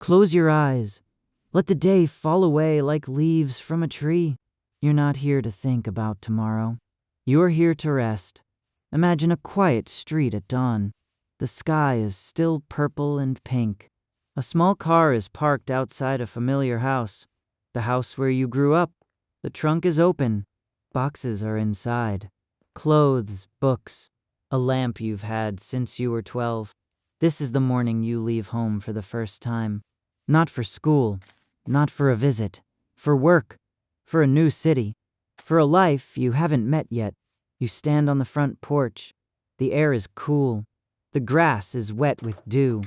Close your eyes. Let the day fall away like leaves from a tree. You're not here to think about tomorrow. You're here to rest. Imagine a quiet street at dawn. The sky is still purple and pink. A small car is parked outside a familiar house. The house where you grew up. The trunk is open. Boxes are inside. Clothes, books, a lamp you've had since you were 12. This is the morning you leave home for the first time. Not for school, not for a visit, for work, for a new city, for a life you haven't met yet. You stand on the front porch. The air is cool. The grass is wet with dew.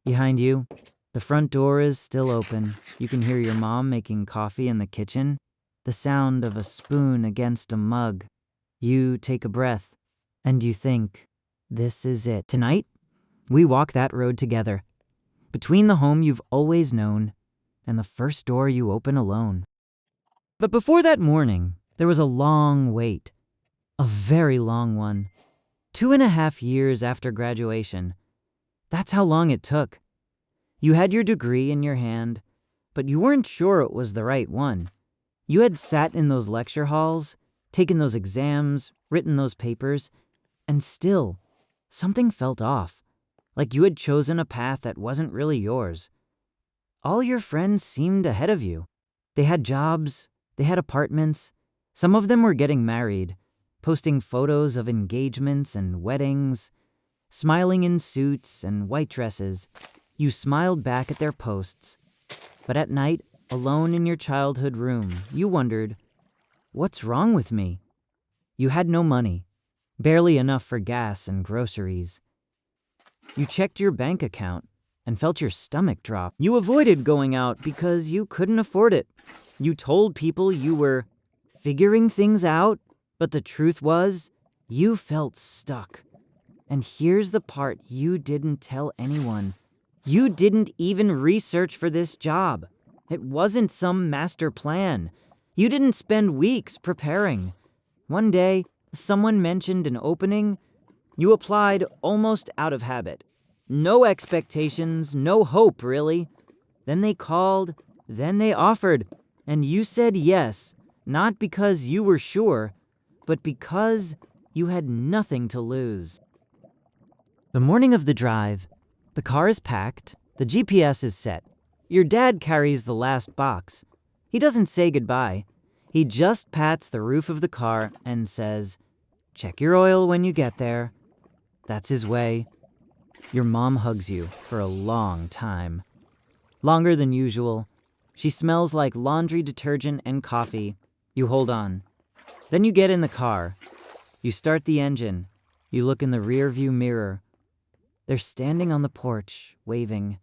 Behind you, the front door is still open. You can hear your mom making coffee in the kitchen, the sound of a spoon against a mug. You take a breath, and you think, this is it. Tonight, we walk that road together, between the home you've always known and the first door you open alone. But before that morning, there was a long wait, a very long one. 2.5 years after graduation. That's how long it took. You had your degree in your hand, but you weren't sure it was the right one. You had sat in those lecture halls, taken those exams, written those papers, and still, something felt off. Like you had chosen a path that wasn't really yours. All your friends seemed ahead of you. They had jobs, they had apartments. Some of them were getting married, posting photos of engagements and weddings, smiling in suits and white dresses. You smiled back at their posts. But at night, alone in your childhood room, you wondered, what's wrong with me? You had no money, barely enough for gas and groceries. You checked your bank account and felt your stomach drop. You avoided going out because you couldn't afford it. You told people you were figuring things out, but the truth was, you felt stuck. And here's the part you didn't tell anyone. You didn't even research for this job. It wasn't some master plan. You didn't spend weeks preparing. One day, someone mentioned an opening. You applied almost out of habit. No expectations, no hope, really. Then they called, then they offered, and you said yes, not because you were sure, but because you had nothing to lose. The morning of the drive, the car is packed, the GPS is set. Your dad carries the last box. He doesn't say goodbye. He just pats the roof of the car and says, "Check your oil when you get there." That's his way. Your mom hugs you for a long time. Longer than usual. She smells like laundry detergent and coffee. You hold on. Then you get in the car. You start the engine. You look in the rearview mirror. They're standing on the porch, waving.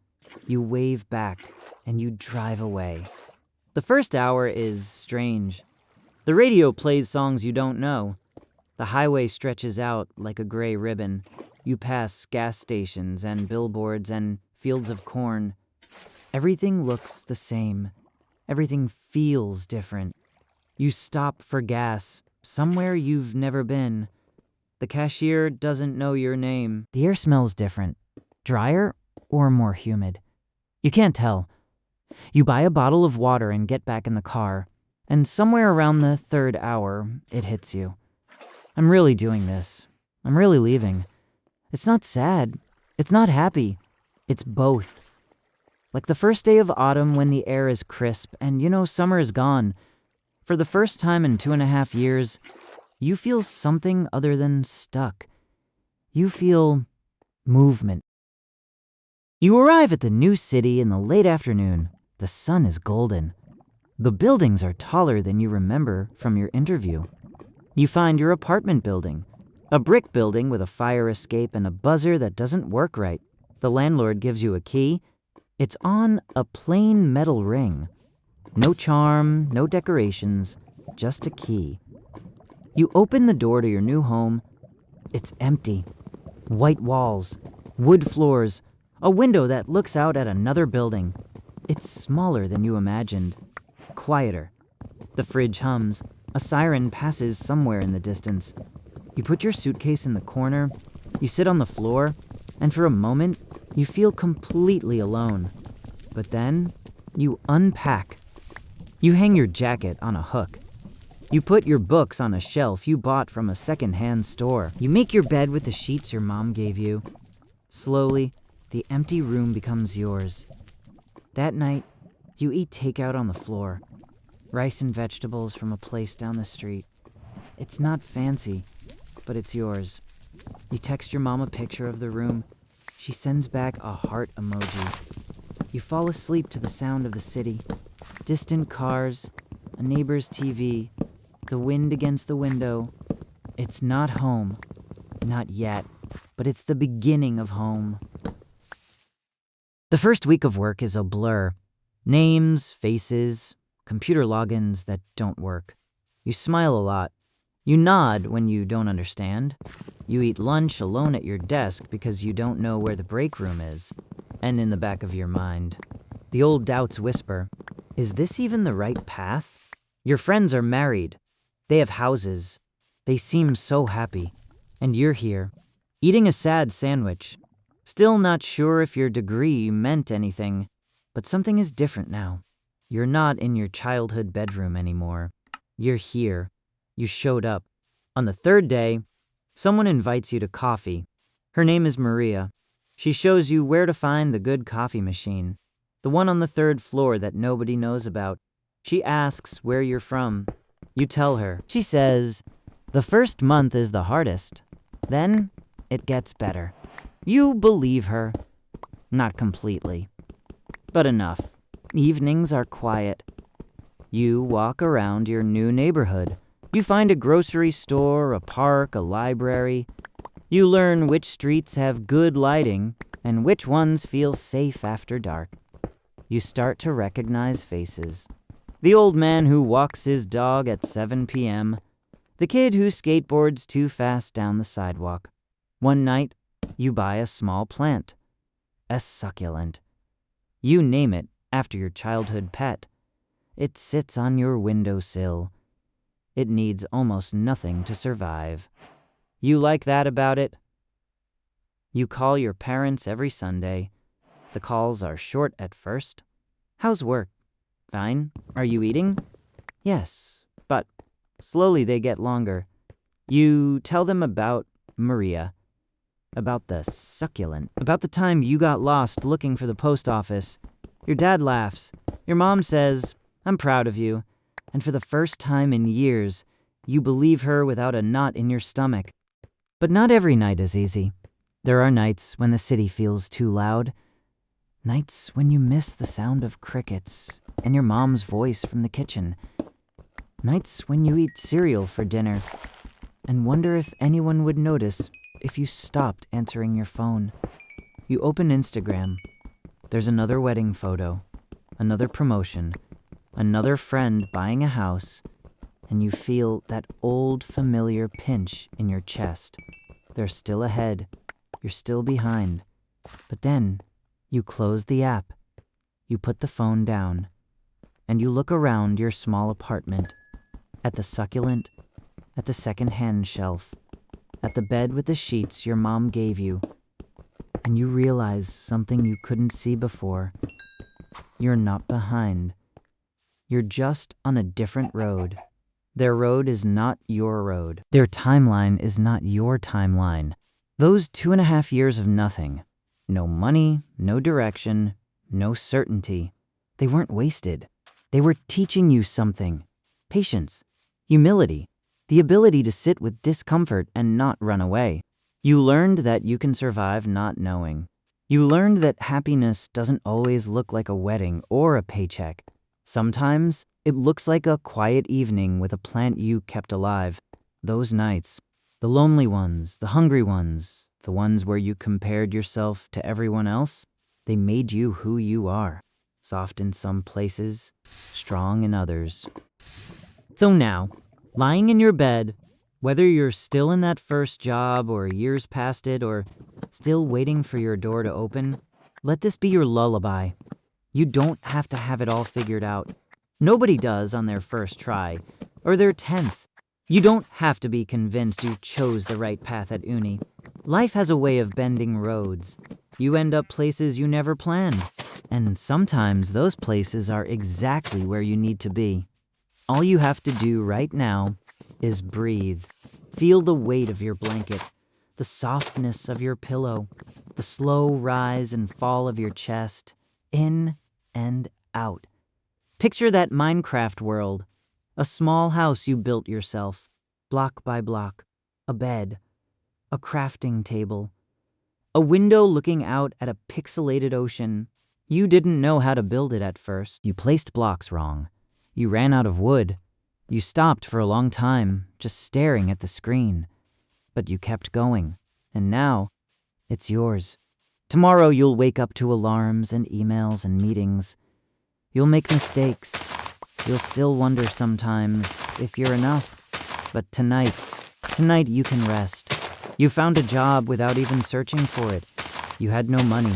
You wave back, and you drive away. The first hour is strange. The radio plays songs you don't know. The highway stretches out like a gray ribbon. You pass gas stations and billboards and fields of corn. Everything looks the same. Everything feels different. You stop for gas, somewhere you've never been. The cashier doesn't know your name. The air smells different. Drier or more humid. You can't tell. You buy a bottle of water and get back in the car, and somewhere around the 3rd hour, it hits you. I'm really doing this. I'm really leaving. It's not sad. It's not happy. It's both. Like the first day of autumn when the air is crisp and summer is gone. For the first time in 2.5 years, you feel something other than stuck. You feel movement. You arrive at the new city in the late afternoon. The sun is golden. The buildings are taller than you remember from your interview. You find your apartment building, a brick building with a fire escape and a buzzer that doesn't work right. The landlord gives you a key. It's on a plain metal ring. No charm, no decorations, just a key. You open the door to your new home. It's empty. White walls, wood floors, a window that looks out at another building. It's smaller than you imagined. Quieter. The fridge hums. A siren passes somewhere in the distance. You put your suitcase in the corner. You sit on the floor, and for a moment, you feel completely alone. But then, you unpack. You hang your jacket on a hook. You put your books on a shelf you bought from a second-hand store. You make your bed with the sheets your mom gave you. Slowly, the empty room becomes yours. That night, you eat takeout on the floor. Rice and vegetables from a place down the street. It's not fancy, but it's yours. You text your mom a picture of the room. She sends back a heart emoji. You fall asleep to the sound of the city. Distant cars, a neighbor's TV, the wind against the window. It's not home. Not yet, but it's the beginning of home. The first week of work is a blur. Names, faces, computer logins that don't work. You smile a lot. You nod when you don't understand. You eat lunch alone at your desk because you don't know where the break room is. And in the back of your mind, the old doubts whisper, is this even the right path? Your friends are married. They have houses. They seem so happy. And you're here, eating a sad sandwich. Still not sure if your degree meant anything, but something is different now. You're not in your childhood bedroom anymore. You're here. You showed up. On the third day, someone invites you to coffee. Her name is Maria. She shows you where to find the good coffee machine, the one on the third floor that nobody knows about. She asks where you're from. You tell her. She says, the first month is the hardest. Then it gets better. You believe her. Not completely, but enough. Evenings are quiet. You walk around your new neighborhood. You find a grocery store, a park, a library. You learn which streets have good lighting and which ones feel safe after dark. You start to recognize faces. The old man who walks his dog at 7 p.m., the kid who skateboards too fast down the sidewalk. One night, you buy a small plant, a succulent. You name it after your childhood pet. It sits on your windowsill. It needs almost nothing to survive. You like that about it? You call your parents every Sunday. The calls are short at first. How's work? Fine. Are you eating? Yes, but slowly they get longer. You tell them about Maria, about the succulent, about the time you got lost looking for the post office. Your dad laughs. Your mom says, I'm proud of you. And for the first time in years, you believe her without a knot in your stomach. But not every night is easy. There are nights when the city feels too loud. Nights when you miss the sound of crickets and your mom's voice from the kitchen. Nights when you eat cereal for dinner and wonder if anyone would notice if you stopped answering your phone. You open Instagram. There's another wedding photo, another promotion, another friend buying a house, and you feel that old familiar pinch in your chest. They're still ahead. You're still behind. But then you close the app. You put the phone down, and you look around your small apartment, at the succulent, at the second-hand shelf, at the bed with the sheets your mom gave you, and you realize something you couldn't see before. You're not behind. You're just on a different road. Their road is not your road. Their timeline is not your timeline. Those 2.5 years of nothing, no money, no direction, no certainty, they weren't wasted. They were teaching you something. Patience, humility, the ability to sit with discomfort and not run away. You learned that you can survive not knowing. You learned that happiness doesn't always look like a wedding or a paycheck. Sometimes it looks like a quiet evening with a plant you kept alive. Those nights, the lonely ones, the hungry ones, the ones where you compared yourself to everyone else, they made you who you are. Soft in some places, strong in others. So now, lying in your bed, whether you're still in that first job or years past it or still waiting for your door to open, let this be your lullaby. You don't have to have it all figured out. Nobody does on their first try, or their 10th. You don't have to be convinced you chose the right path at uni. Life has a way of bending roads. You end up places you never planned. And sometimes those places are exactly where you need to be. All you have to do right now is breathe. Feel the weight of your blanket, the softness of your pillow, the slow rise and fall of your chest, in and out. Picture that Minecraft world, a small house you built yourself, block by block, a bed, a crafting table, a window looking out at a pixelated ocean. You didn't know how to build it at first. You placed blocks wrong. You ran out of wood. You stopped for a long time, just staring at the screen. But you kept going, and now it's yours. Tomorrow you'll wake up to alarms and emails and meetings. You'll make mistakes. You'll still wonder sometimes if you're enough. But tonight you can rest. You found a job without even searching for it. You had no money,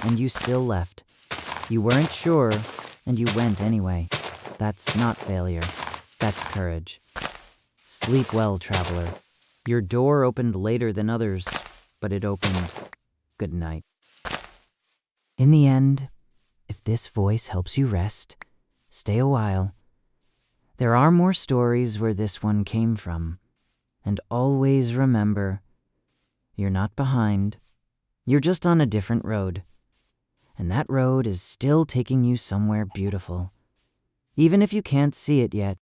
and you still left. You weren't sure, and you went anyway. That's not failure. That's courage. Sleep well, traveler. Your door opened later than others, but it opened. Good night. In the end, if this voice helps you rest, stay a while. There are more stories where this one came from. And always remember, you're not behind. You're just on a different road. And that road is still taking you somewhere beautiful. Even if you can't see it yet,